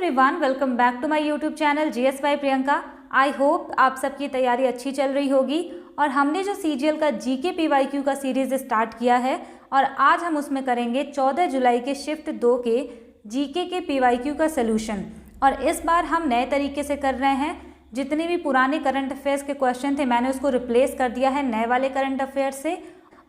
Everyone, welcome back to my YouTube channel GS by Priyanka. I hope आप सबकी तैयारी अच्छी चल रही होगी। और हमने जो CGL का GK PYQ का सीरीज़ स्टार्ट किया है और आज हम उसमें करेंगे 14 जुलाई के शिफ्ट 2 के GK के PYQ का सलूशन। और इस बार हम नए तरीके से कर रहे हैं। जितने भी पुराने करंट अफेयर्स के क्वेश्चन थे मैंने उसको रिप्लेस कर दिया है नए वाले करंट अफेयर्स से।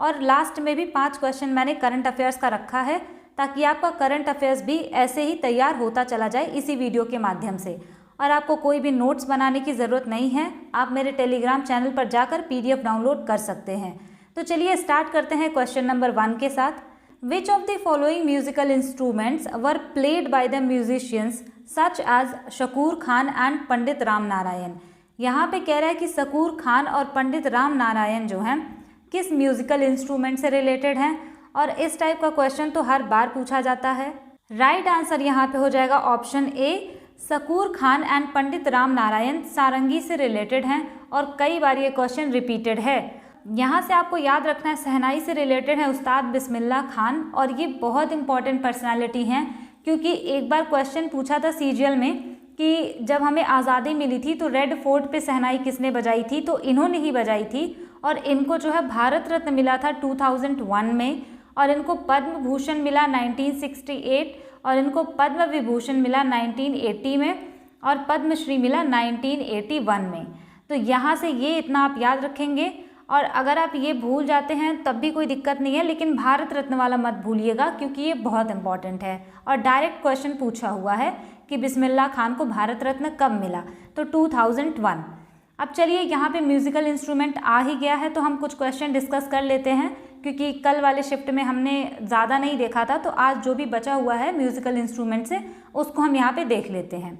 और लास्ट में भी 5 क्वेश्चन मैंने करंट अफेयर्स का रखा है ताकि आपका करंट अफेयर्स भी ऐसे ही तैयार होता चला जाए इसी वीडियो के माध्यम से। और आपको कोई भी नोट्स बनाने की ज़रूरत नहीं है, आप मेरे टेलीग्राम चैनल पर जाकर PDF डाउनलोड कर सकते हैं। तो चलिए स्टार्ट करते हैं क्वेश्चन नंबर 1 के साथ। Which of the following musical instruments were played by the musicians such as Shakoor Khan and Pandit Ram Narayan. यहाँ पे कह रहा है कि शकूर खान और पंडित राम नारायण जो हैं किस म्यूजिकल इंस्ट्रूमेंट से रिलेटेड हैं। और इस टाइप का क्वेश्चन तो हर बार पूछा जाता है। राइट आंसर यहाँ पे हो जाएगा option A, Shakoor Khan and Pandit Ram Narayan sarangi से रिलेटेड हैं और कई बार ये क्वेश्चन रिपीटेड है। यहाँ से आपको याद रखना है शहनाई से रिलेटेड है उस्ताद बिस्मिल्लाह खान, और ये बहुत इंपॉर्टेंट पर्सनालिटी हैं क्योंकि एक बार क्वेश्चन पूछा था CGL में कि जब हमें आज़ादी मिली थी तो रेड फोर्ट पे शहनाई किसने बजाई थी, तो इन्होंने ही बजाई थी। और इनको जो है भारत रत्न मिला था 2001 में, और इनको पद्म भूषण मिला 1968, और इनको पद्म विभूषण मिला 1980 में, और पद्मश्री मिला 1981 में। तो यहाँ से ये इतना आप याद रखेंगे। और अगर आप ये भूल जाते हैं तब भी कोई दिक्कत नहीं है, लेकिन भारत रत्न वाला मत भूलिएगा क्योंकि ये बहुत इंपॉर्टेंट है और डायरेक्ट क्वेश्चन पूछा हुआ है कि बिस्मिल्लाह खान को भारत रत्न कब मिला, तो 2001। अब चलिए यहाँ पे म्यूज़िकल इंस्ट्रूमेंट आ ही गया है तो हम कुछ क्वेश्चन डिस्कस कर लेते हैं क्योंकि कल वाले शिफ्ट में हमने ज़्यादा नहीं देखा था, तो आज जो भी बचा हुआ है म्यूज़िकल इंस्ट्रूमेंट से उसको हम यहाँ पे देख लेते हैं।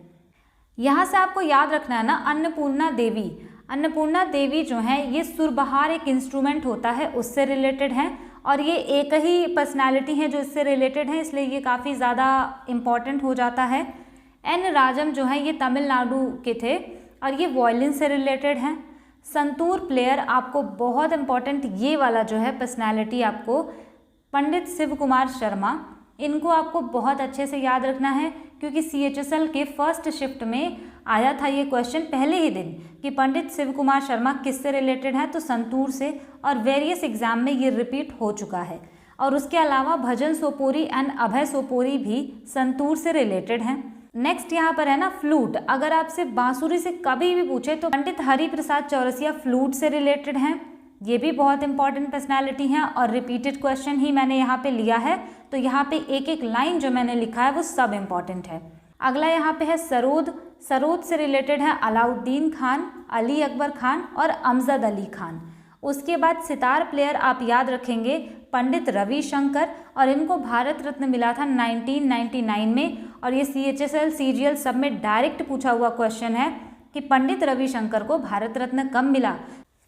यहाँ से आपको याद रखना है ना, अन्नपूर्णा देवी। अन्नपूर्णा देवी जो हैं ये सुरबहार एक इंस्ट्रूमेंट होता है उससे रिलेटेड हैं, और ये एक ही पर्सनैलिटी है जो इससे रिलेटेड है, इसलिए ये काफ़ी ज़्यादा इम्पॉर्टेंट हो जाता है। N राजम जो है ये तमिलनाडु के थे और ये वायलिन से रिलेटेड हैं। संतूर प्लेयर आपको बहुत इम्पॉर्टेंट ये वाला जो है पर्सनैलिटी आपको पंडित शिव कुमार शर्मा, इनको आपको बहुत अच्छे से याद रखना है क्योंकि CHSL के फर्स्ट शिफ्ट में आया था ये क्वेश्चन पहले ही दिन कि पंडित शिव कुमार शर्मा किससे रिलेटेड है, तो संतूर से, और वेरियस एग्जाम में ये रिपीट हो चुका है। और उसके अलावा भजन सोपोरी एंड अभय सोपोरी भी संतूर से रिलेटेड हैं। नेक्स्ट यहाँ पर है ना फ्लूट। अगर आपसे बांसुरी से कभी भी पूछे तो पंडित हरि प्रसाद चौरसिया फ्लूट से रिलेटेड हैं, ये भी बहुत इंपॉर्टेंट पर्सनैलिटी हैं और रिपीटेड क्वेश्चन ही मैंने यहाँ पे लिया है, तो यहाँ पे एक एक लाइन जो मैंने लिखा है वो सब इम्पॉर्टेंट है। अगला यहाँ पे है सरोद। सरोद से रिलेटेड है अलाउद्दीन खान, अली अकबर खान और अमजद अली खान। उसके बाद सितार प्लेयर आप याद रखेंगे पंडित रविशंकर, और इनको भारत रत्न मिला था 1999 में, और ये CHSL CGL सब में डायरेक्ट पूछा हुआ क्वेश्चन है कि पंडित रविशंकर को भारत रत्न कब मिला।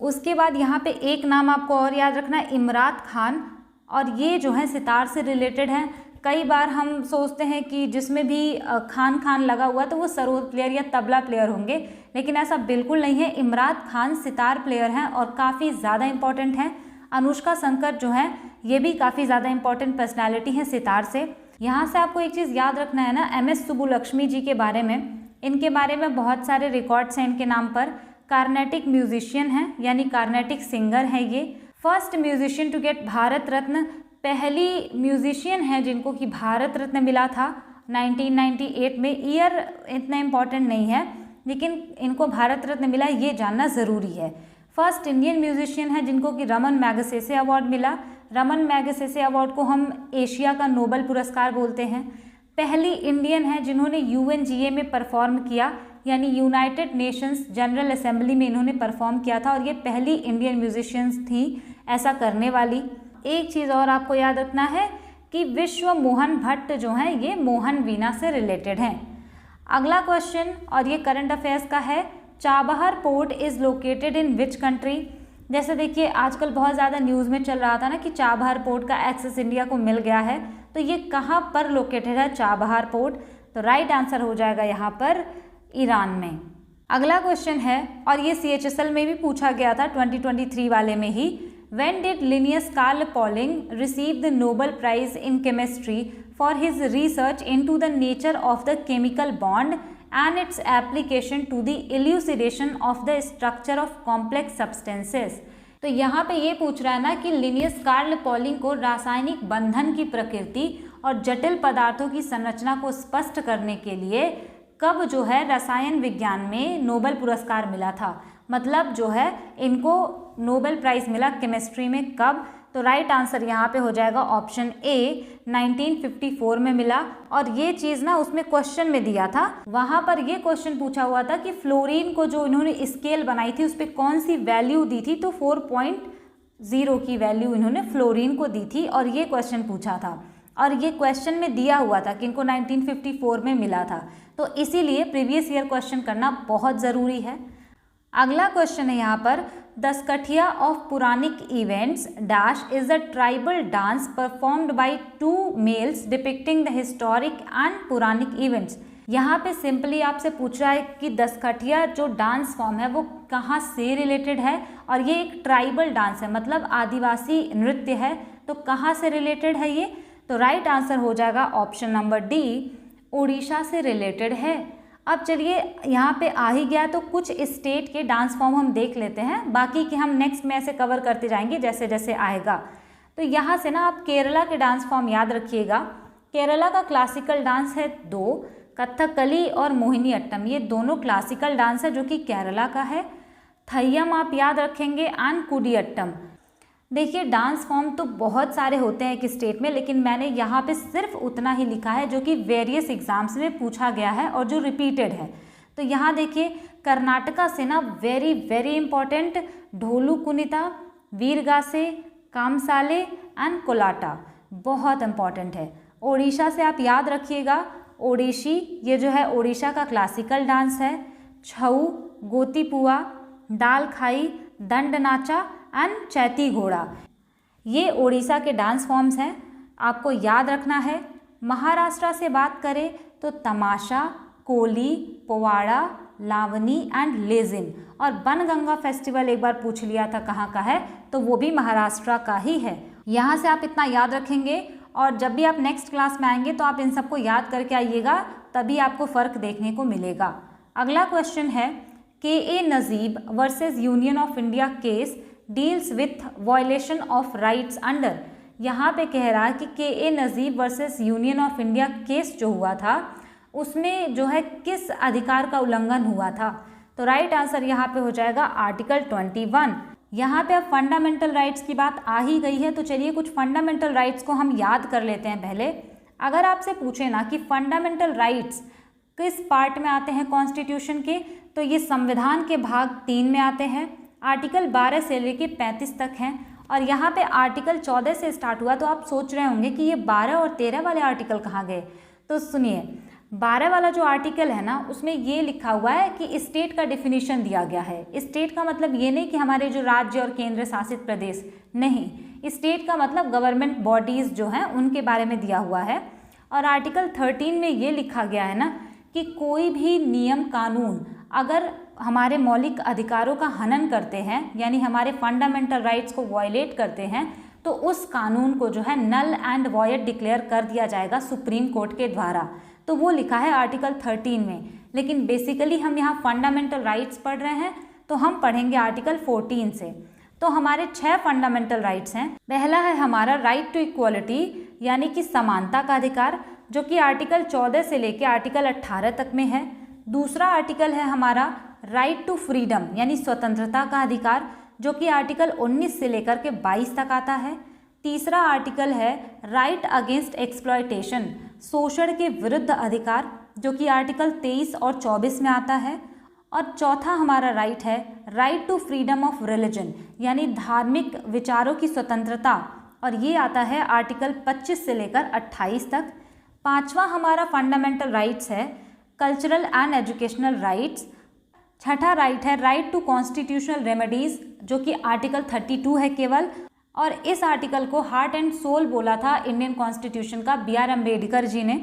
उसके बाद यहाँ पे एक नाम आपको और याद रखना है इमरात खान, और ये जो है सितार से रिलेटेड हैं। कई बार हम सोचते हैं कि जिसमें भी खान लगा हुआ तो वो सरोद प्लेयर या तबला प्लेयर होंगे, लेकिन ऐसा बिल्कुल नहीं है। इमरात खान सितार प्लेयर हैं और काफ़ी ज़्यादा इंपॉर्टेंट हैं। अनुष्का शंकर जो है ये भी काफ़ी ज़्यादा इंपॉर्टेंट पर्सनैलिटी हैं सितार से। यहाँ से आपको एक चीज़ याद रखना है ना MS सुब्बुलक्ष्मी जी के बारे में। इनके बारे में बहुत सारे रिकॉर्ड्स हैं इनके नाम पर। कार्नेटिक म्यूजिशियन हैं यानी कार्नेटिक सिंगर हैं ये। First musician to get Bharat Ratna, पहली म्यूजिशियन है जिनको कि भारत रत्न मिला था 1998 में। ईयर इतना इम्पॉर्टेंट नहीं है, लेकिन इनको भारत रत्न मिला ये जानना ज़रूरी है। फर्स्ट इंडियन म्यूजिशियन है जिनको कि रमन मैगसेसे अवार्ड मिला। रमन मैगसेसे अवार्ड को हम एशिया का नोबल पुरस्कार बोलते हैं। पहली इंडियन है जिन्होंने UNGA में परफॉर्म किया, यानी यूनाइटेड नेशंस जनरल असेंबली में इन्होंने परफॉर्म किया था, और ये पहली इंडियन म्यूजिशियंस थी ऐसा करने वाली। एक चीज़ और आपको याद रखना है कि विश्व मोहन भट्ट जो हैं ये मोहन वीणा से रिलेटेड हैं। अगला क्वेश्चन, और ये करंट अफेयर्स का है, Chabahar port is located in which country. जैसे देखिए आजकल बहुत ज़्यादा न्यूज़ में चल रहा था ना कि चाबहार पोर्ट का एक्सेस इंडिया को मिल गया है, तो ये कहाँ पर लोकेटेड है चाबहार पोर्ट, तो राइट आंसर हो जाएगा यहाँ पर ईरान में। अगला क्वेश्चन है, और ये CHSL में भी पूछा गया था 2023 वाले में ही। When did Linnaeus Carl Pauling receive the Nobel Prize in Chemistry for his research into the nature of the chemical bond and its application to the elucidation of the structure of complex substances। तो यहाँ पे ये पूछ रहा है ना कि Linnaeus Karl polling को रासायनिक बंधन की प्रकृति और जटिल पदार्थों की संरचना को स्पष्ट करने के लिए कब जो है रसायन विज्ञान में नोबेल पुरस्कार मिला था। मतलब जो है इनको नोबेल प्राइज़ मिला केमिस्ट्री में कब। तो राइट आंसर यहाँ पे हो जाएगा ऑप्शन ए, 1954 में मिला। और ये चीज़ ना उसमें क्वेश्चन में दिया था, वहाँ पर ये क्वेश्चन पूछा हुआ था कि फ्लोरीन को जो इन्होंने स्केल बनाई थी उस पर कौन सी वैल्यू दी थी, तो 4.0 की वैल्यू इन्होंने फ्लोरीन को दी थी और ये क्वेश्चन पूछा था। और ये क्वेश्चन में दिया हुआ था कि इनको 1954 में मिला था, तो इसीलिए प्रीवियस ईयर क्वेश्चन करना बहुत ज़रूरी है। अगला क्वेश्चन है यहाँ पर, Daskathia of Puranic events dash is a tribal dance performed by 2 males depicting the historic and Puranic events. यहाँ पे सिंपली आपसे पूछ रहा है कि दसकठिया जो डांस फॉर्म है वो कहाँ से रिलेटेड है, और ये एक ट्राइबल डांस है, मतलब आदिवासी नृत्य है। तो कहाँ से रिलेटेड है ये, तो राइट आंसर हो जाएगा ऑप्शन नंबर डी, उड़ीसा से रिलेटेड है। अब चलिए यहाँ पे आ ही गया तो कुछ स्टेट के डांस फॉर्म हम देख लेते हैं, बाकी के हम नेक्स्ट में ऐसे कवर करते जाएंगे जैसे जैसे आएगा। तो यहाँ से ना आप केरला के डांस फॉर्म याद रखिएगा। केरला का क्लासिकल डांस है 2, कथकली और मोहिनी अट्टम, ये दोनों क्लासिकल डांस है जो कि केरला का है। थय्यम आप याद रखेंगे एंड कुडियट्टम। देखिए डांस फॉर्म तो बहुत सारे होते हैं एक स्टेट में, लेकिन मैंने यहाँ पे सिर्फ उतना ही लिखा है जो कि वेरियस एग्जाम्स में पूछा गया है और जो रिपीटेड है। तो यहाँ देखिए कर्नाटका से ना very very important Dollu Kunitha, Veeragase, Kamsale and Kolata, बहुत इंपॉर्टेंट है। ओडिशा से आप याद रखिएगा ओडिशी, ये जो है ओडिशा का क्लासिकल डांस है। छऊ, गोतीपुआ, दाल खाई, दंड नाचा एंड चैती घोड़ा, ये ओडिशा के डांस फॉर्म्स हैं, आपको याद रखना है। महाराष्ट्र से बात करें तो तमाशा, कोली, पोवाड़ा, लावनी एंड लेजिन। और बनगंगा फेस्टिवल एक बार पूछ लिया था कहाँ का है, तो वो भी महाराष्ट्र का ही है। यहाँ से आप इतना याद रखेंगे और जब भी आप नेक्स्ट क्लास में आएंगे तो आप इन सबको याद करके आइएगा, तभी आपको फ़र्क देखने को मिलेगा। अगला क्वेश्चन है, K A. Najeeb versus Union of India case deals with violation of rights under. यहाँ पे कह रहा है कि K A. Najeeb versus Union of India case जो हुआ था उसमें जो है किस अधिकार का उल्लंघन हुआ था। तो राइट आंसर यहाँ पे हो जाएगा आर्टिकल 21। यहाँ पे अब फंडामेंटल राइट्स की बात आ ही गई है, तो चलिए कुछ फंडामेंटल राइट्स को हम याद कर लेते हैं पहले। अगर आपसे पूछे ना कि फंडामेंटल राइट्स किस पार्ट में आते हैं कॉन्स्टिट्यूशन के, तो ये संविधान के भाग 3 में आते हैं। आर्टिकल 12 से लेके 35 तक हैं। और यहाँ पे आर्टिकल 14 से स्टार्ट हुआ, तो आप सोच रहे होंगे कि ये 12 और 13 वाले आर्टिकल कहाँ गए। तो सुनिए, 12 वाला जो आर्टिकल है ना उसमें ये लिखा हुआ है कि स्टेट का डिफिनीशन दिया गया है। स्टेट का मतलब ये नहीं कि हमारे जो राज्य और केंद्र शासित प्रदेश, नहीं, स्टेट का मतलब गवर्नमेंट बॉडीज़ जो हैं उनके बारे में दिया हुआ है। और आर्टिकल 13 में ये लिखा गया है ना कि कोई भी नियम कानून अगर हमारे मौलिक अधिकारों का हनन करते हैं, यानी हमारे फंडामेंटल राइट्स को वायलेट करते हैं, तो उस कानून को जो है नल एंड वॉयड डिक्लेयर कर दिया जाएगा सुप्रीम कोर्ट के द्वारा। तो वो लिखा है आर्टिकल 13 में। लेकिन बेसिकली हम यहाँ फंडामेंटल राइट्स पढ़ रहे हैं, तो हम पढ़ेंगे आर्टिकल 14 से। तो हमारे 6 फंडामेंटल राइट्स हैं। पहला है हमारा राइट टू इक्वालिटी, यानी कि समानता का अधिकार, जो कि आर्टिकल 14 से लेकर आर्टिकल 18 तक में है। दूसरा आर्टिकल है हमारा राइट टू फ्रीडम, यानी स्वतंत्रता का अधिकार, जो कि आर्टिकल 19 से लेकर के 22 तक आता है। तीसरा आर्टिकल है राइट अगेंस्ट एक्सप्लॉयटेशन, शोषण के विरुद्ध अधिकार, जो कि आर्टिकल 23 और 24 में आता है। और चौथा हमारा राइट है right to freedom of religion, यानी धार्मिक विचारों की स्वतंत्रता, और ये आता है आर्टिकल 25 से लेकर 28 तक। पांचवा हमारा फंडामेंटल राइट्स है कल्चरल एंड एजुकेशनल राइट्स। छठा राइट है राइट टू कॉन्स्टिट्यूशनल रेमेडीज़, जो कि आर्टिकल 32 है केवल। और इस आर्टिकल को हार्ट एंड सोल बोला था इंडियन कॉन्स्टिट्यूशन का बी आर अम्बेडकर जी ने।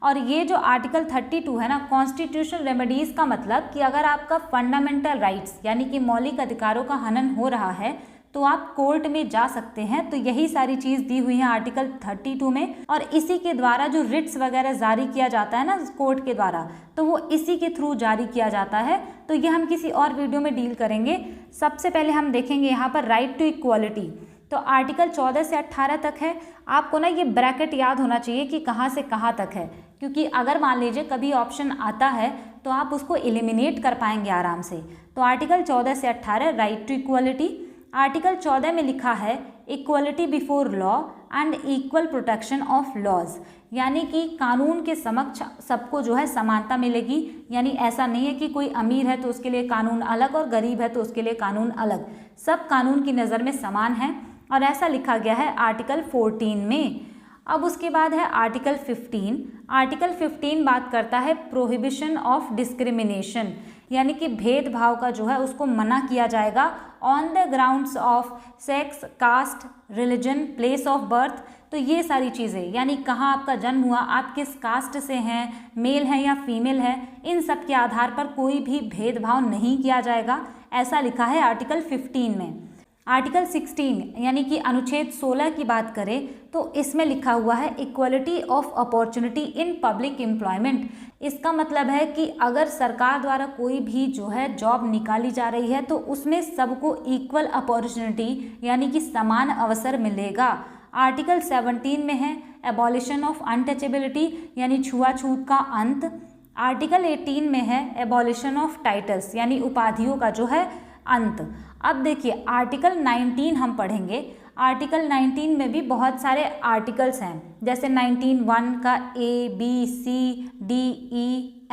और ये जो आर्टिकल 32 है ना, कॉन्स्टिट्यूशनल रेमेडीज़ का मतलब कि अगर आपका फंडामेंटल राइट्स यानी कि मौलिक अधिकारों का हनन हो रहा है, तो आप कोर्ट में जा सकते हैं। तो यही सारी चीज़ दी हुई है आर्टिकल 32 में, और इसी के द्वारा जो रिट्स वगैरह जारी किया जाता है ना कोर्ट के द्वारा, तो वो इसी के थ्रू जारी किया जाता है। तो ये हम किसी और वीडियो में डील करेंगे। सबसे पहले हम देखेंगे यहाँ पर राइट टू इक्वालिटी। तो आर्टिकल 14 से 18 तक है। आपको ना ये ब्रैकेट याद होना चाहिए कि कहाँ से कहाँ तक है, क्योंकि अगर मान लीजिए कभी ऑप्शन आता है तो आप उसको एलिमिनेट कर पाएंगे आराम से। तो आर्टिकल 14 से 18 राइट टू इक्वालिटी। आर्टिकल 14 में लिखा है equality before law and equal protection of laws, यानी कि कानून के समक्ष सबको जो है समानता मिलेगी। यानी ऐसा नहीं है कि कोई अमीर है तो उसके लिए कानून अलग और गरीब है तो उसके लिए कानून अलग, सब कानून की नज़र में समान है, और ऐसा लिखा गया है आर्टिकल 14 में। अब उसके बाद है आर्टिकल 15। आर्टिकल 15 बात करता है प्रोहिबिशन ऑफ डिस्क्रिमिनेशन, यानी कि भेदभाव का जो है उसको मना किया जाएगा on the grounds of sex, caste, religion, place of birth. तो ये सारी चीज़ें, यानी कहाँ आपका जन्म हुआ, आप किस कास्ट से हैं, मेल हैं या फीमेल हैं, इन सब के आधार पर कोई भी भेदभाव नहीं किया जाएगा, ऐसा लिखा है आर्टिकल 15 में। आर्टिकल 16 यानी कि अनुच्छेद 16 की बात करें तो इसमें लिखा हुआ है equality of opportunity in public employment. इसका मतलब है कि अगर सरकार द्वारा कोई भी जो है जॉब निकाली जा रही है तो उसमें सबको इक्वल अपॉर्चुनिटी यानी कि समान अवसर मिलेगा। आर्टिकल 17 में है एबॉलिशन ऑफ अनटचेबिलिटी यानी छुआछूत का अंत। आर्टिकल 18 में है एबॉलिशन ऑफ टाइटल्स यानी उपाधियों का जो है अंत। अब देखिए आर्टिकल 19 हम पढ़ेंगे। आर्टिकल 19 में भी बहुत सारे आर्टिकल्स हैं, जैसे 19(1) का A, B, C, D, E,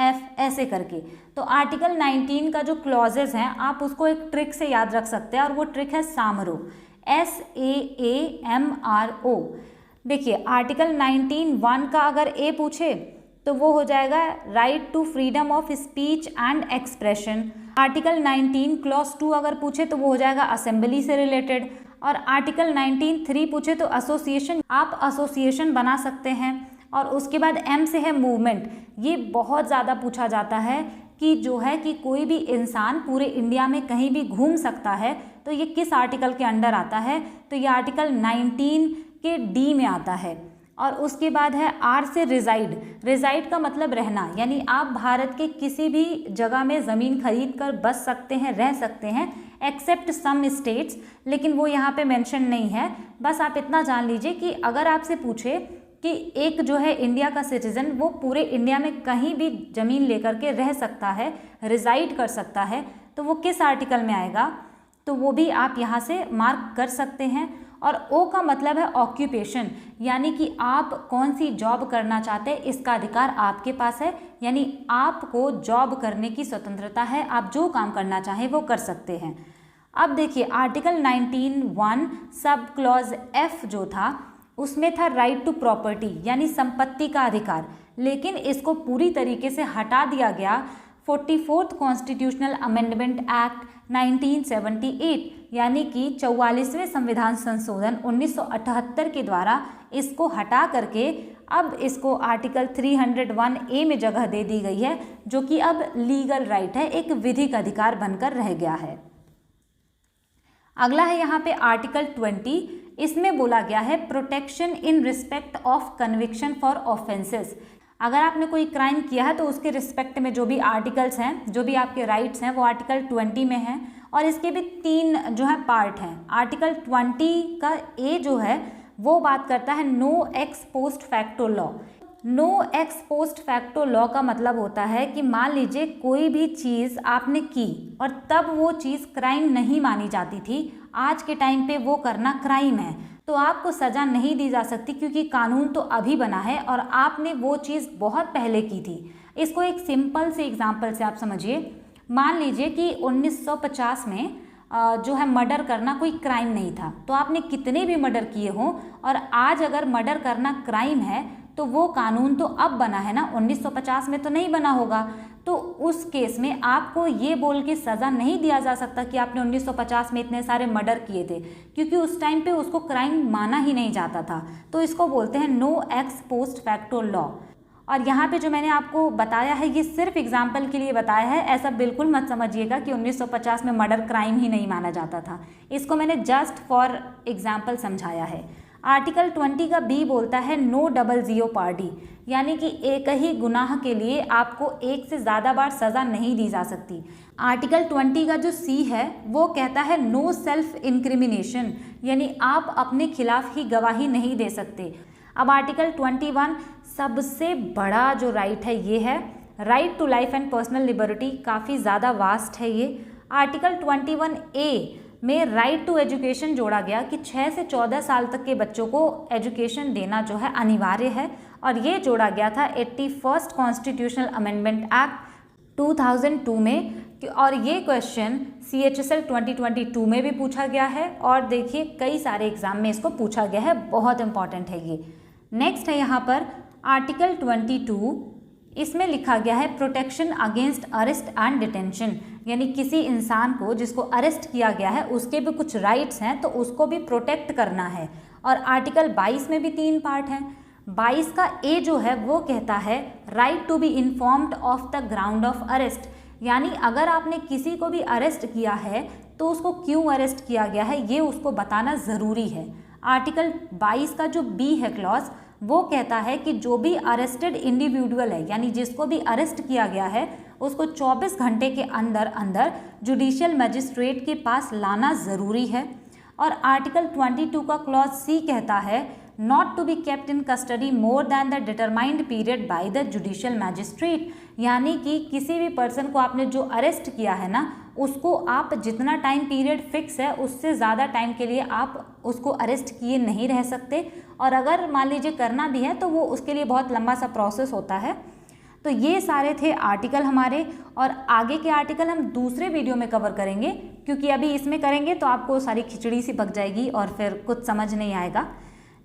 F ऐसे करके। तो आर्टिकल 19 का जो क्लॉजेज हैं आप उसको एक ट्रिक से याद रख सकते हैं, और वो ट्रिक है सामरो, SAAMRO। देखिए आर्टिकल 19(1) का अगर A पूछे तो वो हो जाएगा right to freedom of speech and expression. Article 19 clause 2 अगर पूछे तो वो हो जाएगा असेंबली से रिलेटेड। और आर्टिकल 19(3) पूछे तो एसोसिएशन, आप एसोसिएशन बना सकते हैं। और उसके बाद M से है मूवमेंट। ये बहुत ज़्यादा पूछा जाता है कि जो है कि कोई भी इंसान पूरे इंडिया में कहीं भी घूम सकता है, तो ये किस आर्टिकल के अंडर आता है, तो ये आर्टिकल 19 के D में आता है। और उसके बाद है R से रिजाइड। रिजाइड का मतलब रहना, यानी आप भारत के किसी भी जगह में ज़मीन खरीद कर बस सकते हैं, रह सकते हैं, एक्सेप्ट सम स्टेट्स, लेकिन वो यहाँ पे मेंशन नहीं है। बस आप इतना जान लीजिए कि अगर आपसे पूछे कि एक जो है इंडिया का सिटीज़न वो पूरे इंडिया में कहीं भी ज़मीन लेकर के रह सकता है, रिजाइड कर सकता है, तो वो किस आर्टिकल में आएगा, तो वो भी आप यहाँ से मार्क कर सकते हैं। और O का मतलब है ऑक्यूपेशन, यानी कि आप कौन सी जॉब करना चाहते हैं इसका अधिकार आपके पास है, यानी आपको जॉब करने की स्वतंत्रता है, आप जो काम करना चाहें वो कर सकते हैं। अब देखिए आर्टिकल 19(1) सब क्लॉज F जो था उसमें था राइट टू प्रॉपर्टी यानी संपत्ति का अधिकार, लेकिन इसको पूरी तरीके से हटा दिया गया 44th कॉन्स्टिट्यूशनल अमेंडमेंट एक्ट 1978 यानी कि 44वें संविधान संशोधन 1978 के द्वारा इसको हटा करके अब इसको आर्टिकल 301A में जगह दे दी गई है, जो कि अब लीगल राइट है, एक विधिक अधिकार बनकर रह गया है। अगला है यहाँ पे आर्टिकल 20। इसमें बोला गया है protection in respect of conviction for offences. अगर आपने कोई क्राइम किया है तो उसके रिस्पेक्ट में जो भी आर्टिकल्स हैं, जो भी आपके राइट्स हैं, वो आर्टिकल 20 में हैं। और इसके भी 3 जो है पार्ट हैं। आर्टिकल 20 का A जो है वो बात करता है no ex post facto law. No ex post facto law का मतलब होता है कि मान लीजिए कोई भी चीज़ आपने की और तब वो चीज़ क्राइम नहीं मानी जाती थी, आज के टाइम पे वो करना क्राइम है, तो आपको सज़ा नहीं दी जा सकती, क्योंकि कानून तो अभी बना है और आपने वो चीज़ बहुत पहले की थी। इसको एक सिंपल से एग्जांपल से आप समझिए। मान लीजिए कि 1950 में जो है मर्डर करना कोई क्राइम नहीं था, तो आपने कितने भी मर्डर किए हों और आज अगर मर्डर करना क्राइम है तो वो कानून तो अब बना है ना, 1950 में तो नहीं बना होगा। तो उस केस में आपको ये बोल के सज़ा नहीं दिया जा सकता कि आपने 1950 में इतने सारे मर्डर किए थे, क्योंकि उस टाइम पे उसको क्राइम माना ही नहीं जाता था। तो इसको बोलते हैं no ex post facto law. और यहाँ पे जो मैंने आपको बताया है ये सिर्फ एग्जाम्पल के लिए बताया है, ऐसा बिल्कुल मत समझिएगा कि 1950 में मर्डर क्राइम ही नहीं माना जाता था। इसको मैंने जस्ट फॉर एग्जाम्पल समझाया है। आर्टिकल 20 का बी बोलता है नो डबल जियोपार्डी, यानी कि एक ही गुनाह के लिए आपको एक से ज़्यादा बार सज़ा नहीं दी जा सकती। आर्टिकल 20 का जो सी है वो कहता है नो सेल्फ इंक्रिमिनेशन, यानी आप अपने खिलाफ ही गवाही नहीं दे सकते। अब आर्टिकल 21 सबसे बड़ा जो राइट है ये है right to life and personal liberty, काफ़ी ज़्यादा वास्ट है ये। आर्टिकल 21A में राइट टू एजुकेशन जोड़ा गया कि 6 से 14 साल तक के बच्चों को एजुकेशन देना जो है अनिवार्य है, और ये जोड़ा गया था 81st कॉन्स्टिट्यूशनल अमेंडमेंट एक्ट 2002 में। और ये क्वेश्चन CHSL 2022 में भी पूछा गया है, और देखिए कई सारे एग्जाम में इसको पूछा गया है, बहुत इंपॉर्टेंट है ये। नेक्स्ट है यहाँ पर आर्टिकल 22, इसमें लिखा गया है protection against arrest and detention, यानी किसी इंसान को जिसको अरेस्ट किया गया है उसके भी कुछ राइट्स हैं तो उसको भी प्रोटेक्ट करना है। और आर्टिकल 22 में भी 3 पार्ट हैं। 22 का ए जो है वो कहता है right to be informed of the ground of arrest, यानी अगर आपने किसी को भी अरेस्ट किया है तो उसको क्यों अरेस्ट किया गया है ये उसको बताना ज़रूरी है। आर्टिकल 22 का जो बी है क्लॉज, वो कहता है कि जो भी अरेस्टेड इंडिविजुअल है, यानी जिसको भी अरेस्ट किया गया है, उसको 24 घंटे के अंदर अंदर जुडिशियल मजिस्ट्रेट के पास लाना ज़रूरी है। और आर्टिकल 22 का क्लॉज सी कहता है not to be kept in custody more than the determined period by the judicial magistrate, यानी कि किसी भी पर्सन को आपने जो अरेस्ट किया है ना, उसको आप जितना टाइम पीरियड फिक्स है उससे ज़्यादा टाइम के लिए आप उसको अरेस्ट किए नहीं रह सकते, और अगर मान लीजिए करना भी है तो वो उसके लिए बहुत लंबा सा प्रोसेस होता है। तो ये सारे थे आर्टिकल हमारे, और आगे के आर्टिकल हम दूसरे वीडियो में कवर करेंगे, क्योंकि अभी इसमें करेंगे तो आपको सारी खिचड़ी सी पक जाएगी और फिर कुछ समझ नहीं आएगा।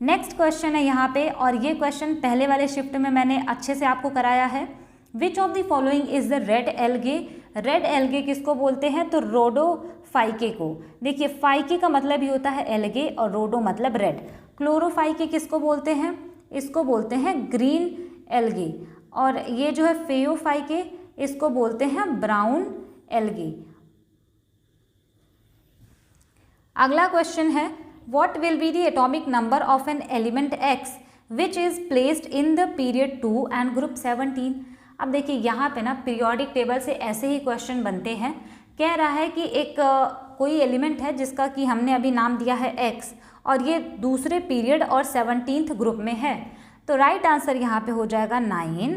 नेक्स्ट क्वेश्चन है यहाँ पे, और ये क्वेश्चन पहले वाले शिफ्ट में मैंने अच्छे से आपको कराया है। Which of the following is the red algae? Red algae किसको बोलते हैं? तो रोडोफाइके को। देखिए फाइके का मतलब ही होता है एल्गे और रोडो मतलब रेड। क्लोरोफाइके किसको बोलते हैं? इसको बोलते हैं ग्रीन एल्गे। और ये जो है फेयोफाइके, इसको बोलते हैं ब्राउन एल्गे। अगला क्वेश्चन है what will be the atomic number of an element x which is placed in the period 2 and group 17। अब देखिए यहाँ पे ना पीरियोडिक टेबल से ऐसे ही क्वेश्चन बनते हैं। कह रहा है कि एक कोई एलिमेंट है जिसका कि हमने अभी नाम दिया है एक्स, और ये दूसरे पीरियड और 17th ग्रुप में है, तो राइट आंसर यहाँ पे हो जाएगा 9।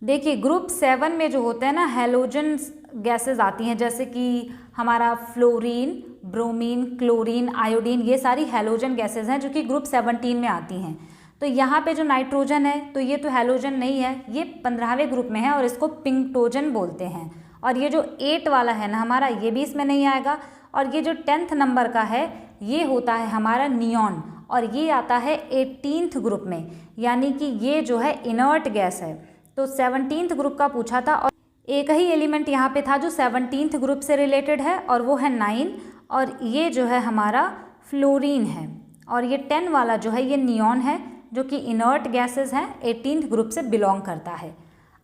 देखिए ग्रुप 7 में जो होते हैं ना हैलोजन गैसेस आती हैं, जैसे कि हमारा फ्लोरीन, ब्रोमीन, क्लोरीन, आयोडीन, ये सारी हैलोजन गैसेस हैं जो कि ग्रुप 17 में आती हैं। तो यहाँ पे जो नाइट्रोजन है तो ये तो हैलोजन नहीं है, ये 15वें ग्रुप में है और इसको पिंक्टोजन बोलते हैं। और ये जो 8 वाला है ना हमारा, ये भी इसमें नहीं आएगा। और ये जो 10th नंबर का है ये होता है हमारा नियॉन, और ये आता है 18th ग्रुप में, यानी कि ये जो है इनर्ट गैस है। तो 17th ग्रुप का पूछा था, और एक ही एलिमेंट यहाँ पे था जो 17th ग्रुप से रिलेटेड है, और वो है 9, और ये जो है हमारा फ्लोरीन है। और ये 10 वाला जो है ये नियॉन है, जो कि इनर्ट गैसेस हैं, 18th ग्रुप से बिलोंग करता है।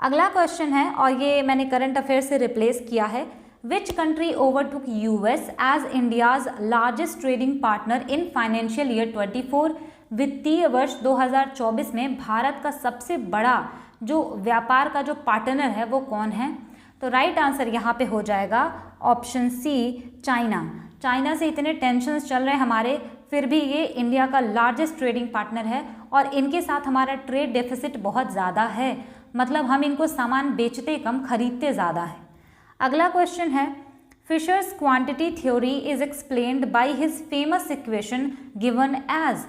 अगला क्वेश्चन है, और ये मैंने करंट अफेयर से रिप्लेस किया है। Which country overtook US as India's largest trading partner in financial year 24? वित्तीय वर्ष 2024 में भारत का सबसे बड़ा जो व्यापार का जो पार्टनर है वो कौन है? तो राइट आंसर यहाँ पे हो जाएगा ऑप्शन सी, चाइना। चाइना से इतने टेंशन्स चल रहे हैं हमारे, फिर भी ये इंडिया का लार्जेस्ट ट्रेडिंग पार्टनर है, और इनके साथ हमारा ट्रेड डेफिसिट बहुत ज़्यादा है, मतलब हम इनको सामान बेचते कम खरीदते ज़्यादा है। अगला क्वेश्चन है Fisher's quantity theory is explained by his famous equation given as.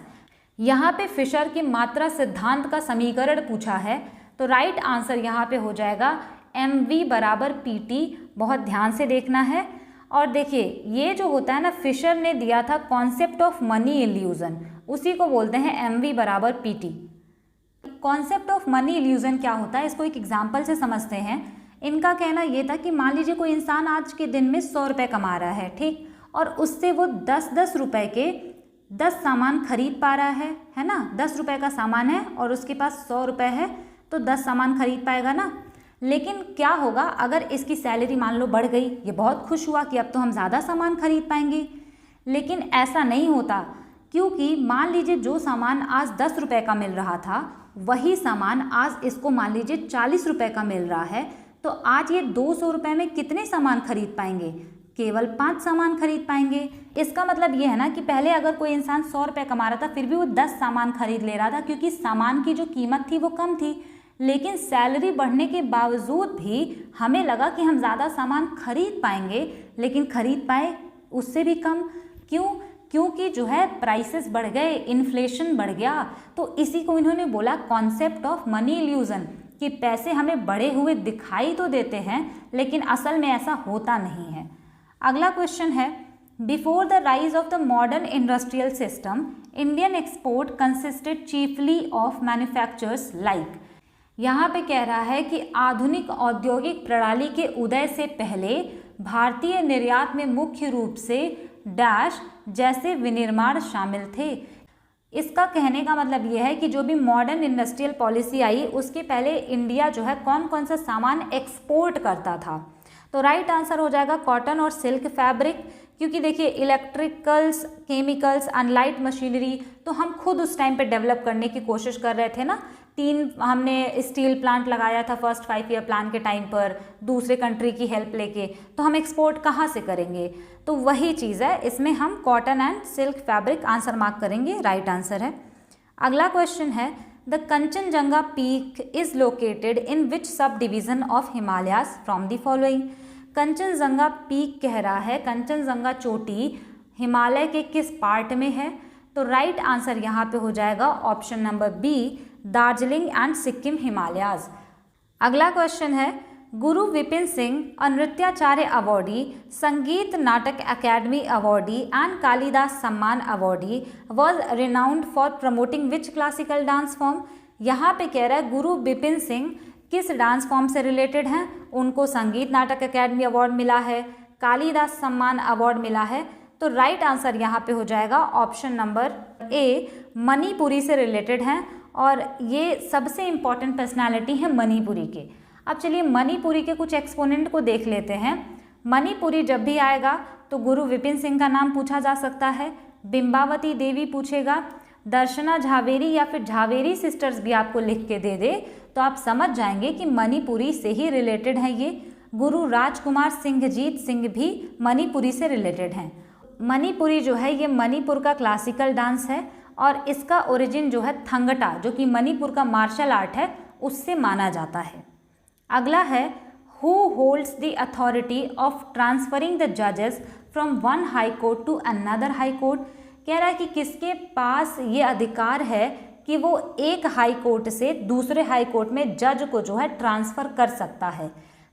यहाँ पे फिशर की मात्रा सिद्धांत का समीकरण पूछा है, तो राइट आंसर यहाँ पे हो जाएगा mv बराबर pt। बहुत ध्यान से देखना है। और देखिए ये जो होता है ना, फिशर ने दिया था कॉन्सेप्ट ऑफ मनी इल्यूजन, उसी को बोलते हैं mv बराबर pt। Concept of money illusion क्या होता है, इसको एक एग्जाम्पल से समझते हैं। इनका कहना ये था कि मान लीजिए कोई इंसान आज के दिन में 100 रुपये कमा रहा है, ठीक, और उससे वो 10-10 रुपये के 10 सामान खरीद पा रहा है ना। 10 रुपये का सामान है और उसके पास 100 रुपये है, तो 10 सामान खरीद पाएगा ना। लेकिन क्या होगा अगर इसकी सैलरी मान लो बढ़ गई, ये बहुत खुश हुआ कि अब तो हम ज़्यादा सामान खरीद पाएंगे। लेकिन ऐसा नहीं होता, क्योंकि मान लीजिए जो सामान आज 10 रुपये का मिल रहा था वही सामान आज इसको मान लीजिए 40 रुपये का मिल रहा है, तो आज ये 200 रुपये में कितने सामान खरीद पाएंगे? केवल 5 सामान खरीद पाएंगे। इसका मतलब ये है ना कि पहले अगर कोई इंसान 100 रुपये कमा रहा था फिर भी वो 10 सामान खरीद ले रहा था, क्योंकि सामान की जो कीमत थी वो कम थी। लेकिन सैलरी बढ़ने के बावजूद भी हमें लगा कि हम ज़्यादा सामान खरीद पाएंगे, लेकिन खरीद पाए उससे भी कम। क्यों? क्योंकि जो है प्राइसेस बढ़ गए, इन्फ्लेशन बढ़ गया। तो इसी को इन्होंने बोला कॉन्सेप्ट ऑफ मनी इल्यूजन, कि पैसे हमें बढ़े हुए दिखाई तो देते हैं लेकिन असल में ऐसा होता नहीं है। अगला क्वेश्चन है, before the rise of the modern industrial system Indian export consisted chiefly of manufactures like. यहाँ पे कह रहा है कि आधुनिक औद्योगिक प्रणाली के उदय से पहले भारतीय निर्यात में मुख्य रूप से डैश जैसे विनिर्माण शामिल थे। इसका कहने का मतलब यह है कि जो भी मॉडर्न इंडस्ट्रियल पॉलिसी आई उसके पहले इंडिया जो है कौन कौन सा सामान एक्सपोर्ट करता था। तो राइट आंसर हो जाएगा कॉटन और सिल्क फैब्रिक, क्योंकि देखिए इलेक्ट्रिकल्स, केमिकल्स, अनलाइट मशीनरी तो हम खुद उस टाइम पे डेवलप करने की कोशिश कर रहे थे ना। 3 हमने स्टील प्लांट लगाया था फर्स्ट 5 ईयर प्लान के टाइम पर, दूसरे कंट्री की हेल्प लेके, तो हम एक्सपोर्ट कहाँ से करेंगे? तो वही चीज़ है, इसमें हम cotton and silk fabric answer mark करेंगे, राइट आंसर है। अगला क्वेश्चन है, the Kanchenjunga peak is located in which sub division of Himalayas from the following. Kanchenjunga peak कह रहा है कंचनजंगा चोटी हिमालय के किस पार्ट में है? तो राइट आंसर यहाँ पे हो जाएगा option number B, Darjeeling and Sikkim Himalayas. अगला क्वेश्चन है, Guru Vipin Singh a Nrityacharya awardee, Sangeet Natak academy awardee and Kalidas Samman awardee was renowned for promoting which classical dance form. यहाँ पे कह रहा है गुरु विपिन सिंह किस डांस फॉर्म से रिलेटेड हैं? उनको संगीत नाटक अकेडमी अवार्ड मिला है, कालिदास सम्मान अवार्ड मिला है। तो राइट आंसर यहाँ पे हो जाएगा ऑप्शन नंबर ए, मणिपुरी से रिलेटेड हैं, और ये सबसे इम्पॉर्टेंट पर्सनालिटी है मणिपुरी के। अब चलिए मणिपुरी के कुछ एक्सपोनेंट को देख लेते हैं। मणिपुरी जब भी आएगा तो गुरु विपिन सिंह का नाम पूछा जा सकता है, बिंबावती देवी पूछेगा, दर्शना झावेरी या फिर झावेरी सिस्टर्स भी आपको लिख के दे दे तो आप समझ जाएंगे कि मणिपुरी से ही रिलेटेड है ये। गुरु राजकुमार सिंहजीत सिंह भी मणिपुरी से रिलेटेड हैं। मणिपुरी जो है ये मणिपुर का क्लासिकल डांस है और इसका ओरिजिन जो है थंगटा, जो कि मणिपुर का मार्शल आर्ट है, उससे माना जाता है। अगला है, who holds the authority of transferring the जजेस from one high court to another high court. कह रहा है कि किसके पास ये अधिकार है कि वो एक हाई कोर्ट से दूसरे हाई कोर्ट में जज को जो है ट्रांसफ़र कर सकता है।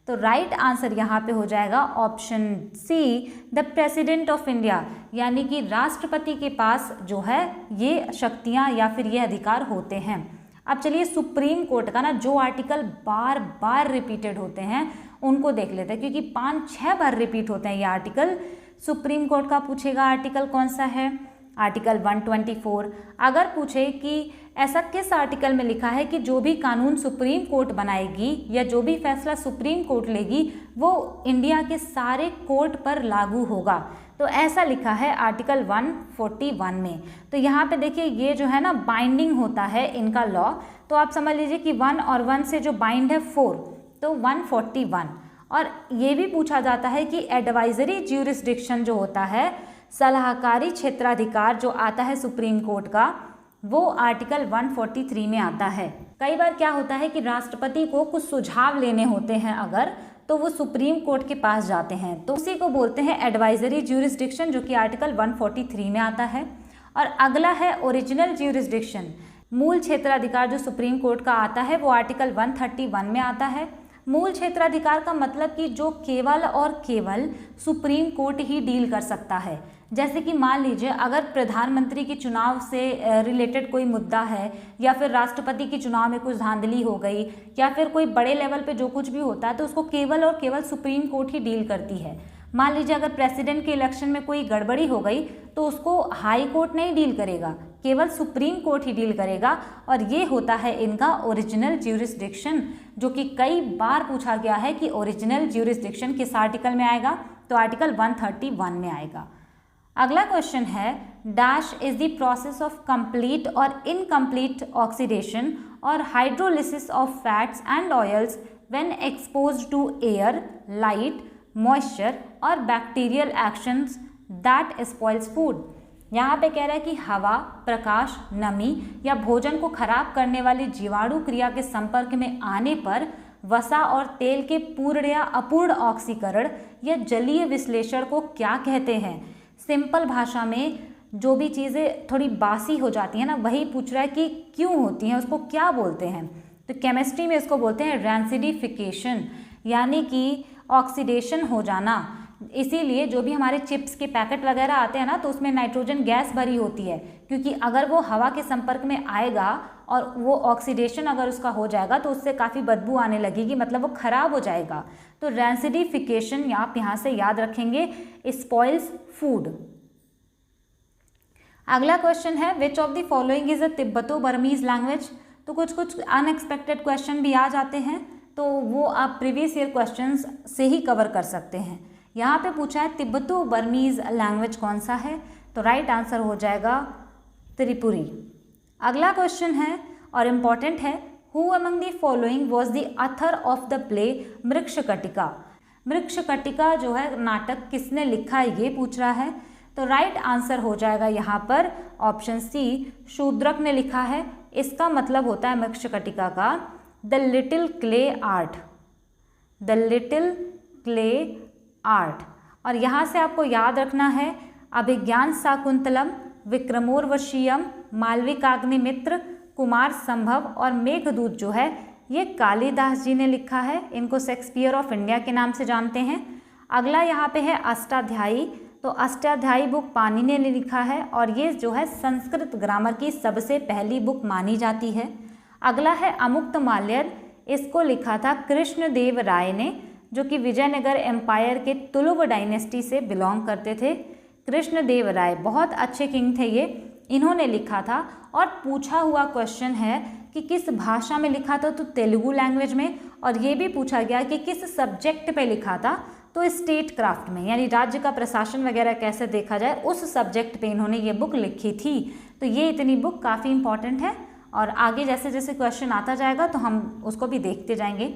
तो राइट आंसर यहाँ पे हो जाएगा option C, the President of India, यानी कि राष्ट्रपति के पास जो है ये शक्तियाँ या फिर ये अधिकार होते हैं। अब चलिए सुप्रीम कोर्ट का ना जो आर्टिकल बार बार रिपीटेड होते हैं उनको देख लेते हैं, क्योंकि 5-6 बार रिपीट होते हैं ये आर्टिकल। सुप्रीम कोर्ट का पूछेगा आर्टिकल कौन सा है, आर्टिकल 124। अगर पूछे कि ऐसा किस आर्टिकल में लिखा है कि जो भी कानून सुप्रीम कोर्ट बनाएगी या जो भी फैसला सुप्रीम कोर्ट लेगी वो इंडिया के सारे कोर्ट पर लागू होगा, तो ऐसा लिखा है आर्टिकल 141 में। तो यहाँ पे देखिए ये जो है ना बाइंडिंग होता है इनका लॉ, तो आप समझ लीजिए कि 1 और 1 से जो बाइंड है 4, तो 141। और ये भी पूछा जाता है कि एडवाइजरी ज्यूरिसडिक्शन जो होता है, सलाहकारी क्षेत्राधिकार जो आता है सुप्रीम कोर्ट का, वो आर्टिकल 143 में आता है। कई बार क्या होता है कि राष्ट्रपति को कुछ सुझाव लेने होते हैं अगर, तो वो सुप्रीम कोर्ट के पास जाते हैं, तो उसी को बोलते हैं एडवाइजरी ज्यूरिसडिक्शन, जो कि आर्टिकल 143 में आता है। और अगला है ओरिजिनल ज्यूरिसडिक्शन, मूल क्षेत्राधिकार जो सुप्रीम कोर्ट का आता है वो आर्टिकल 131 में आता है। मूल क्षेत्राधिकार का मतलब कि जो केवल और केवल सुप्रीम कोर्ट ही डील कर सकता है। जैसे कि मान लीजिए अगर प्रधानमंत्री के चुनाव से रिलेटेड कोई मुद्दा है, या फिर राष्ट्रपति के चुनाव में कुछ धांधली हो गई, या फिर कोई बड़े लेवल पे जो कुछ भी होता है, तो उसको केवल और केवल सुप्रीम कोर्ट ही डील करती है। मान लीजिए अगर प्रेसिडेंट के इलेक्शन में कोई गड़बड़ी हो गई तो उसको हाई कोर्ट नहीं डील करेगा, केवल सुप्रीम कोर्ट ही डील करेगा और ये होता है इनका ओरिजिनल ज्यूरिसडिक्शन, जो कि कई बार पूछा गया है कि ओरिजिनल ज्यूरिसडिक्शन किस आर्टिकल में आएगा, तो आर्टिकल 131 में आएगा। अगला क्वेश्चन है dash is the process of complete और इनकम्प्लीट ऑक्सीडेशन और hydrolysis of fats and oils when exposed to air, light, moisture और bacterial actions that spoils food. यहाँ पे कह रहा है कि हवा, प्रकाश, नमी या भोजन को खराब करने वाली जीवाणु क्रिया के संपर्क में आने पर वसा और तेल के पूर्ण या अपूर्ण ऑक्सीकरण या जलीय विश्लेषण को क्या कहते हैं। सिंपल भाषा में जो भी चीज़ें थोड़ी बासी हो जाती हैं ना, वही पूछ रहा है कि क्यों होती हैं, उसको क्या बोलते हैं। तो केमिस्ट्री में इसको बोलते हैं रैंसिडिफिकेशन, यानी कि ऑक्सीडेशन हो जाना। इसीलिए जो भी हमारे चिप्स के पैकेट वगैरह आते हैं ना, तो उसमें नाइट्रोजन गैस भरी होती है, क्योंकि अगर वो हवा के संपर्क में आएगा और वो ऑक्सीडेशन अगर उसका हो जाएगा तो उससे काफ़ी बदबू आने लगेगी, मतलब वो खराब हो जाएगा। तो रैंसिडिफिकेशन आप यहाँ से याद रखेंगे, स्पॉइल्स फूड। अगला क्वेश्चन है which of the following is a तिब्बतो Burmese language. तो कुछ अनएक्सपेक्टेड क्वेश्चन भी आ जाते हैं, तो वो आप प्रीवियस ईयर क्वेश्चंस से ही कवर कर सकते हैं। यहाँ पे पूछा है तिब्बतो बर्मीज लैंग्वेज कौन सा है, तो राइट आंसर हो जाएगा त्रिपुरी। अगला क्वेश्चन है और इम्पॉर्टेंट है, who among the following was the author of the play Mrichchhakatika. Mrichchhakatika जो है नाटक किसने लिखा है, ये पूछ रहा है। तो राइट आंसर हो जाएगा यहाँ पर ऑप्शन सी, शूद्रक ने लिखा है। इसका मतलब होता है मृक्षकटिका का the little clay art, the little clay art. और यहाँ से आपको याद रखना है अभिज्ञान शाकुंतलम, विक्रमोर्वशीयम, मालविकाग्निमित्र, कुमार संभव और मेघदूत जो है ये कालिदास जी ने लिखा है। इनको शेक्सपियर ऑफ इंडिया के नाम से जानते हैं। अगला यहाँ पे है अष्टाध्यायी, तो अष्टाध्यायी बुक पाणिनि ने लिखा है और ये जो है संस्कृत ग्रामर की सबसे पहली बुक मानी जाती है। अगला है अमुक्तमाल्यद, इसको लिखा था कृष्णदेव राय ने, जो कि विजयनगर एम्पायर के तुलुव डायनेस्टी से बिलोंग करते थे। कृष्णदेव राय बहुत अच्छे किंग थे ये, इन्होंने लिखा था। और पूछा हुआ क्वेश्चन है कि किस भाषा में लिखा था, तो तेलुगु लैंग्वेज में। और ये भी पूछा गया कि किस सब्जेक्ट पे लिखा था, तो स्टेट क्राफ्ट में, यानी राज्य का प्रशासन वगैरह कैसे देखा जाए उस सब्जेक्ट पे इन्होंने ये बुक लिखी थी। तो ये इतनी बुक काफ़ी इंपॉर्टेंट है और आगे जैसे जैसे क्वेश्चन आता जाएगा तो हम उसको भी देखते जाएंगे।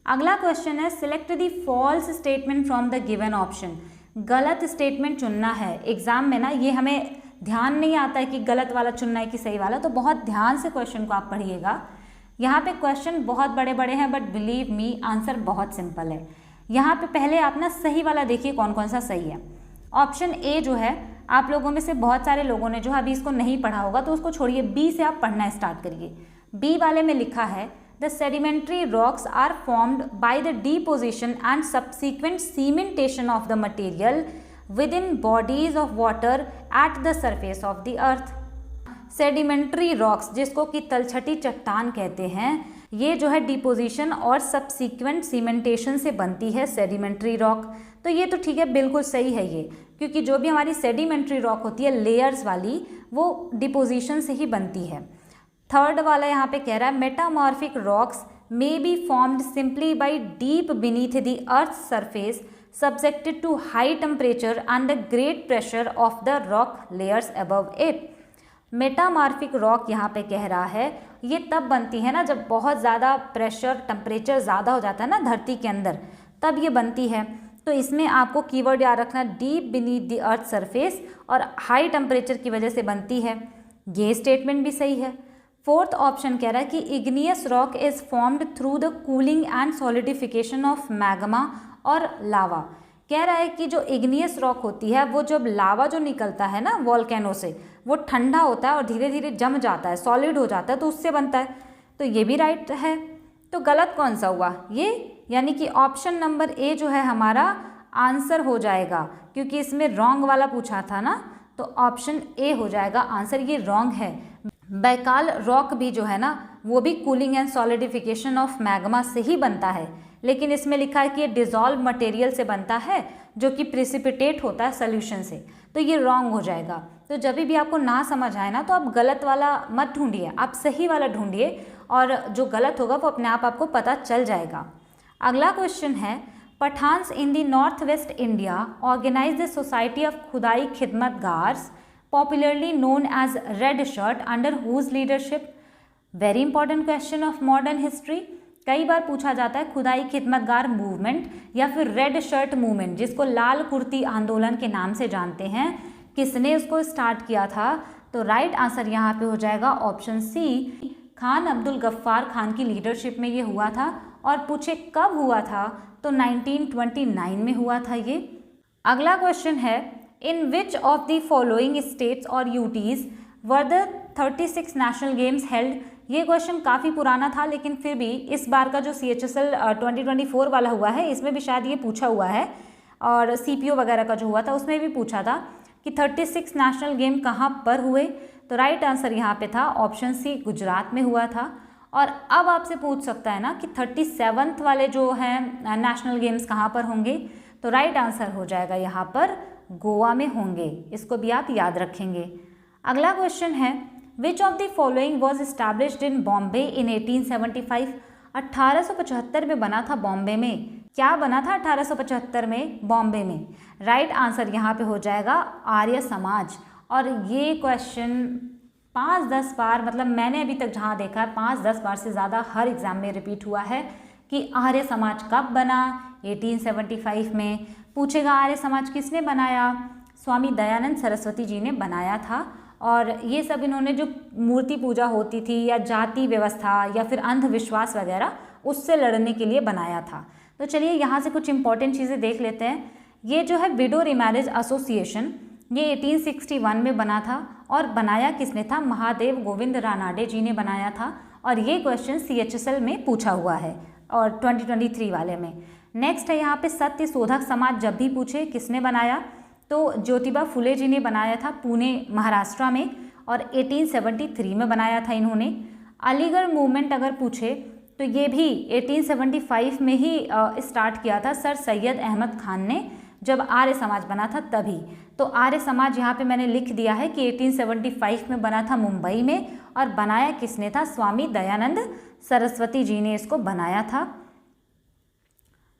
अगला क्वेश्चन है select the false statement from the given option. गलत स्टेटमेंट चुनना है। एग्जाम में ना ये हमें ध्यान नहीं आता है कि गलत वाला चुनना है कि सही वाला, तो बहुत ध्यान से क्वेश्चन को आप पढ़िएगा। यहाँ पे क्वेश्चन बहुत बड़े बड़े हैं, बट बिलीव मी आंसर बहुत सिंपल है। यहाँ पे पहले आप ना सही वाला देखिए कौन कौन सा सही है। ऑप्शन ए जो है, आप लोगों में से बहुत सारे लोगों ने जो है अभी इसको नहीं पढ़ा होगा, तो उसको छोड़िए, बी से आप पढ़ना स्टार्ट करिए। बी वाले में लिखा है the sedimentary rocks are formed by the deposition and subsequent cementation of the material within bodies of water at the surface of the earth. Sedimentary rocks, जिसको कि तलछटी चट्टान कहते हैं, ये जो है डिपोजिशन और सब्सिक्वेंट सीमेंटेशन से बनती है सेडिमेंट्री रॉक। तो ये तो ठीक है, बिल्कुल सही है ये, क्योंकि जो भी हमारी सेडिमेंट्री रॉक होती है लेयर्स वाली, वो डिपोजिशन से ही बनती है। थर्ड वाला यहाँ पे कह रहा है metamorphic rocks may be formed simply by deep beneath the earth surface subjected to high temperature and the great pressure of the rock layers above it. Metamorphic rock यहाँ पे कह रहा है ये तब बनती है ना जब बहुत ज़्यादा प्रेशर, टेम्परेचर ज़्यादा हो जाता है ना धरती के अंदर, तब ये बनती है। तो इसमें आपको कीवर्ड याद रखना, deep beneath the earth surface और हाई टेम्परेचर की वजह से बनती है। ये स्टेटमेंट भी सही है। फोर्थ ऑप्शन कह रहा है कि igneous rock is formed through the cooling and solidification of magma और लावा। कह रहा है कि जो इग्नियस रॉक होती है, वो जब लावा जो निकलता है ना वॉल्केनो से, वो ठंडा होता है और धीरे धीरे जम जाता है, सॉलिड हो जाता है, तो उससे बनता है। तो ये भी राइट है। तो गलत कौन सा हुआ ये, यानी कि ऑप्शन नंबर ए जो है हमारा आंसर हो जाएगा, क्योंकि इसमें रॉन्ग वाला पूछा था ना, तो ऑप्शन ए हो जाएगा आंसर। ये रॉन्ग है। बैकाल रॉक भी जो है ना, वो भी cooling and solidification of magma से ही बनता है, लेकिन इसमें लिखा है कि ये डिजॉल्व मटेरियल से बनता है जो कि प्रेसिपिटेट होता है सोल्यूशन से, तो ये रॉन्ग हो जाएगा। तो जब भी आपको ना समझ आए ना तो आप गलत वाला मत ढूंढिए, आप सही वाला ढूंढिए और जो गलत होगा वो अपने आप आपको पता चल जाएगा। अगला क्वेश्चन है, Pathans in the north west India organise the society of Khudai Khidmatgars popularly known as red shirt under whose leadership. Very important question of modern history. कई बार पूछा जाता है खुदाई खिदमतगार मूवमेंट या फिर रेड शर्ट मूवमेंट, जिसको लाल कुर्ती आंदोलन के नाम से जानते हैं, किसने उसको स्टार्ट किया था? तो राइट आंसर यहाँ पे हो जाएगा ऑप्शन सी, खान अब्दुल गफ्फार खान की लीडरशिप में ये हुआ था। और पूछे कब हुआ था? तो 1929 में हुआ था ये। अगला क्वेश्चन है, in which of the following states और UTs were the 36 national games held. ये क्वेश्चन काफ़ी पुराना था, लेकिन फिर भी इस बार का जो CHSL 2024 वाला हुआ है इसमें भी शायद ये पूछा हुआ है, और CPO वगैरह का जो हुआ था उसमें भी पूछा था कि 36 नेशनल गेम कहाँ पर हुए। तो राइट आंसर यहाँ पे था ऑप्शन सी, गुजरात में हुआ था। और अब आपसे पूछ सकता है ना कि 37th वाले जो हैं नेशनल गेम्स कहाँ पर होंगे, तो राइट आंसर हो जाएगा यहाँ पर गोवा में होंगे। इसको भी आप याद रखेंगे। अगला क्वेश्चन है, which of the following was established in Bombay in 1875। 1875 में बना था बॉम्बे में। क्या बना था 1875 में बॉम्बे में? राइट आंसर यहाँ पे हो जाएगा आर्य समाज। और ये क्वेश्चन 5-10 बार, मतलब मैंने अभी तक जहाँ देखा है 5-10 बार से ज़्यादा हर एग्ज़ाम में रिपीट हुआ है कि आर्य समाज कब बना? 1875 में। पूछेगा आर्य समाज किसने बनाया? स्वामी दयानंद सरस्वती जी ने बनाया था। और ये सब इन्होंने जो मूर्ति पूजा होती थी या जाति व्यवस्था या फिर अंधविश्वास वगैरह, उससे लड़ने के लिए बनाया था। तो चलिए यहाँ से कुछ इंपॉर्टेंट चीज़ें देख लेते हैं। ये जो है विडो रिमैरेज एसोसिएशन, ये 1861 में बना था और बनाया किसने था? महादेव गोविंद रानाडे जी ने बनाया था। और ये क्वेश्चन CHSL में पूछा हुआ है और 2023 वाले में। नेक्स्ट है यहाँ पे सत्य शोधक समाज, जब भी पूछे किसने बनाया तो ज्योतिबा फुले जी ने बनाया था पुणे महाराष्ट्र में, और 1873 में बनाया था इन्होंने। अलीगढ़ मूवमेंट अगर पूछे तो ये भी 1875 में ही स्टार्ट किया था सर सैयद अहमद खान ने, जब आर्य समाज बना था तभी। तो आर्य समाज यहाँ पे मैंने लिख दिया है कि 1875 में बना था मुंबई में, और बनाया किसने था? स्वामी दयानंद सरस्वती जी ने इसको बनाया था।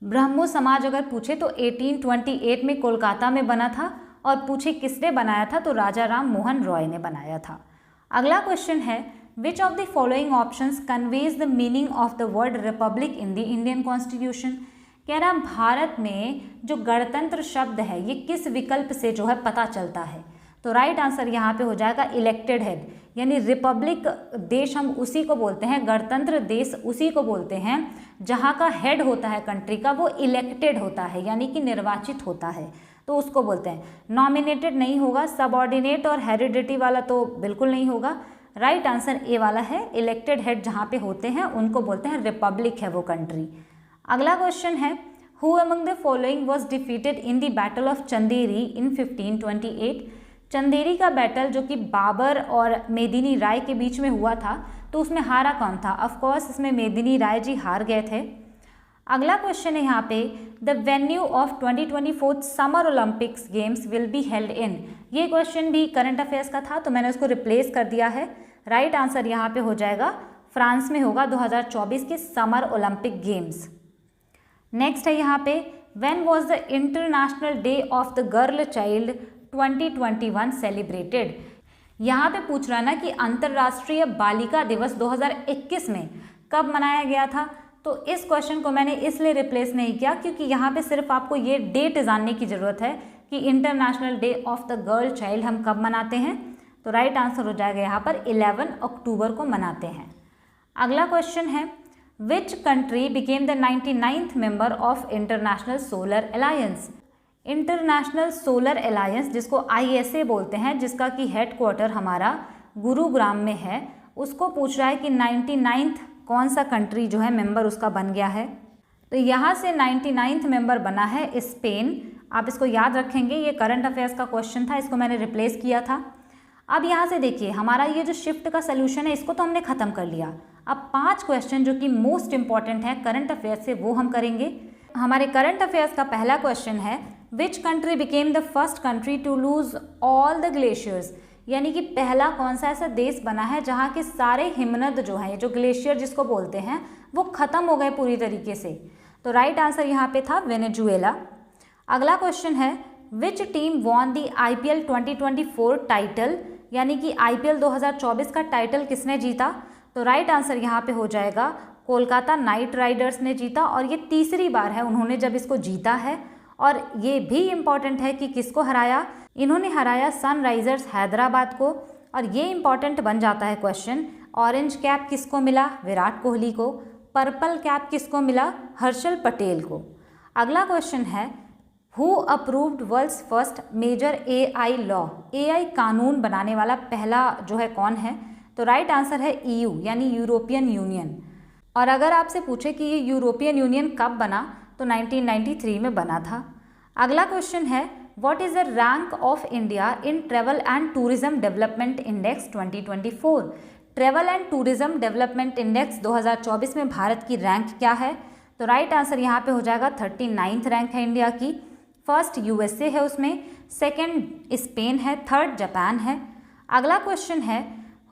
ब्रह्मो समाज अगर पूछे तो 1828 में कोलकाता में बना था, और पूछे किसने बनाया था? तो राजा राम मोहन रॉय ने बनाया था। अगला क्वेश्चन है, which of the following options conveys the meaning of the word Republic in the Indian constitution. कह रहा भारत में जो गणतंत्र शब्द है ये किस विकल्प से जो है पता चलता है? तो राइट आंसर यहाँ पे हो जाएगा इलेक्टेड हेड, यानी रिपब्लिक देश हम उसी को बोलते हैं, गणतंत्र देश उसी को बोलते हैं जहाँ का हेड होता है कंट्री का वो इलेक्टेड होता है, यानी कि निर्वाचित होता है, तो उसको बोलते हैं। नॉमिनेटेड नहीं होगा, सबऑर्डिनेट और हेरिडिटी वाला तो बिल्कुल नहीं होगा। राइट आंसर ए वाला है, इलेक्टेड हेड जहाँ पे होते हैं उनको बोलते हैं रिपब्लिक है वो कंट्री। अगला क्वेश्चन है, who among the following was defeated in the battle of Chanderi in 1528। Chanderi का बैटल जो कि बाबर और मेदिनी राय के बीच में हुआ था, तो उसमें हारा कौन था? ऑफकोर्स इसमें मेदिनी राय जी हार गए थे। अगला क्वेश्चन है यहाँ पे, the venue of 2024 summer Olympics games will be held in. ये क्वेश्चन भी करंट अफेयर्स का था तो मैंने उसको रिप्लेस कर दिया है। राइट आंसर यहाँ पे हो जाएगा फ्रांस में होगा 2024 के समर ओलंपिक गेम्स। नेक्स्ट है यहाँ पे, when was the international day of the girl child 2021 celebrated. यहाँ पे पूछ रहा है ना कि अंतर्राष्ट्रीय बालिका दिवस 2021 में कब मनाया गया था। तो इस क्वेश्चन को मैंने इसलिए रिप्लेस नहीं किया क्योंकि यहाँ पे सिर्फ आपको ये डेट जानने की ज़रूरत है कि international day of the girl child हम कब मनाते हैं। तो राइट आंसर हो जाएगा यहाँ पर 11 अक्टूबर को मनाते हैं। अगला क्वेश्चन है, which country became the 99th member of international solar alliance. International solar alliance जिसको ISA बोलते हैं, जिसका कि हेडक्वार्टर हमारा गुरुग्राम में है, उसको पूछ रहा है कि 99th कौन सा कंट्री जो है मेंबर उसका बन गया है। तो यहाँ से 99th मेंबर बना है स्पेन। आप इसको याद रखेंगे, ये करंट अफेयर्स का क्वेश्चन था, इसको मैंने रिप्लेस किया था। अब यहाँ से देखिए हमारा ये जो शिफ्ट का सोल्यूशन है इसको तो हमने ख़त्म कर लिया। अब 5 क्वेश्चन जो कि मोस्ट इंपॉर्टेंट है करंट अफेयर्स से वो हम करेंगे। हमारे करंट अफेयर्स का पहला क्वेश्चन है, which country became the first country to lose all the glaciers, यानी कि पहला कौन सा ऐसा देश बना है जहाँ के सारे हिमनद जो हैं, जो ग्लेशियर जिसको बोलते हैं, वो ख़त्म हो गए पूरी तरीके से। तो राइट आंसर यहाँ पे था वेनेजुएला। अगला क्वेश्चन है which team won the IPL 2024 title, यानी कि IPL 2024 का टाइटल किसने जीता। तो राइट आंसर यहाँ पे हो जाएगा कोलकाता नाइट राइडर्स ने जीता, और ये तीसरी बार है उन्होंने जब इसको जीता है। और ये भी इम्पॉर्टेंट है कि किसको हराया, इन्होंने हराया सनराइजर्स हैदराबाद को। और ये इम्पॉर्टेंट बन जाता है क्वेश्चन, ऑरेंज कैप किसको मिला, विराट कोहली को। पर्पल कैप किसको मिला, हर्षल पटेल को। अगला क्वेश्चन है who approved world's first major AI law, AI कानून बनाने वाला पहला जो है कौन है। तो राइट आंसर है EU, यानी यूरोपियन यूनियन। और अगर आपसे पूछे कि ये यूरोपियन यूनियन कब बना, तो 1993 में बना था। अगला क्वेश्चन है what is the rank of India in travel and tourism development index 2024। Travel and tourism development index 2024 में भारत की रैंक क्या है। तो राइट आंसर यहाँ पे हो जाएगा 39th रैंक है इंडिया की। फर्स्ट USA है उसमें, सेकंड स्पेन है, थर्ड जापान है। अगला क्वेश्चन है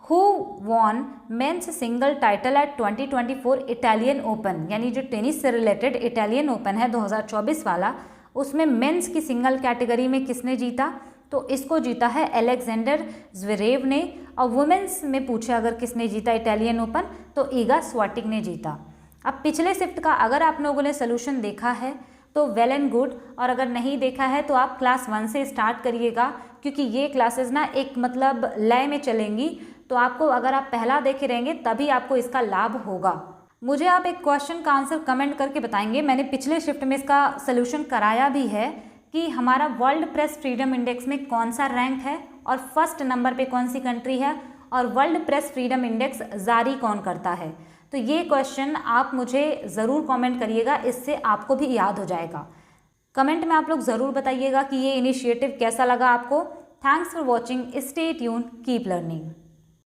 who won men's single title at 2024 Italian open, यानी जो टेनिस से रिलेटेड इटालियन ओपन है 2024 वाला, उसमें मेंस की सिंगल कैटेगरी में किसने जीता। तो इसको जीता है एलेक्जेंडर ज़्वेरेव ने। और वुमेंस में पूछे अगर किसने जीता इटालियन ओपन, तो ईगा स्विएटेक ने जीता। अब पिछले शिफ्ट का अगर आप लोगों ने सोल्यूशन देखा है तो वेल एंड गुड, और अगर नहीं देखा है तो आप क्लास 1 से स्टार्ट करिएगा, क्योंकि ये क्लासेस ना एक मतलब लय में चलेंगी। तो आपको अगर आप पहला देखे रहेंगे तभी आपको इसका लाभ होगा। मुझे आप एक क्वेश्चन का आंसर कमेंट करके बताएंगे, मैंने पिछले शिफ्ट में इसका सोल्यूशन कराया भी है कि हमारा वर्ल्ड प्रेस फ्रीडम इंडेक्स में कौन सा रैंक है और फर्स्ट नंबर पे कौन सी कंट्री है, और वर्ल्ड प्रेस फ्रीडम इंडेक्स जारी कौन करता है। तो ये क्वेश्चन आप मुझे ज़रूर कमेंट करिएगा, इससे आपको भी याद हो जाएगा। कमेंट में आप लोग ज़रूर बताइएगा कि ये इनिशिएटिव कैसा लगा आपको। Thanks for watching, stay tune, keep learning.